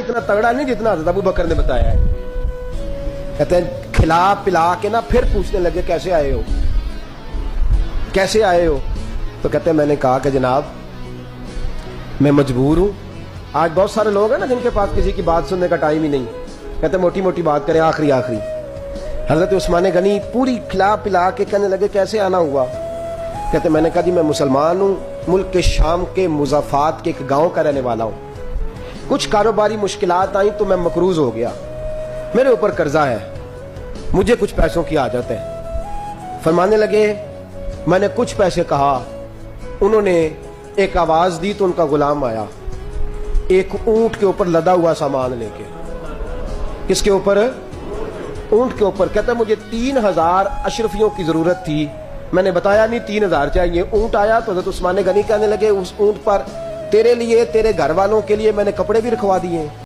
इतना तगड़ा नहीं जितना हज़रत अबू बकर ने बताया है। कहते हैं खिला पिला के ना फिर पूछने लगे कैसे आए हो, कैसे आए हो। तो कहते हैं मैंने कहा कि जनाब मैं मजबूर हूं। आज बहुत सारे लोग हैं ना जिनके पास किसी की बात सुनने का टाइम ही नहीं। कहते मोटी मोटी बात करें, आखिरी आखिरी। हजरत उस्मान गनी पूरी खिला पिला के कहने लगे कैसे आना हुआ। कहते मैंने कहा जी मैं मुसलमान हूं, मुल्क के शाम के मुज़ाफात के एक गांव का रहने वाला हूं। कुछ कारोबारी मुश्किलात आई तो मैं मकरूज हो गया, मेरे ऊपर कर्जा है, मुझे कुछ पैसों की आदत है। फरमाने लगे मैंने कुछ पैसे कहा, उन्होंने एक आवाज दी तो उनका गुलाम आया एक ऊंट के ऊपर लदा हुआ सामान लेके। किसके ऊपर? ऊंट के ऊपर। कहता मुझे 3000 अशरफियों की जरूरत थी, मैंने बताया नहीं 3000 चाहिए। ऊंट आया तो हज़रत उस्मान गनी कहने लगे उस ऊंट पर तेरे लिए तेरे घर वालों के लिए मैंने कपड़े भी रखवा दिए।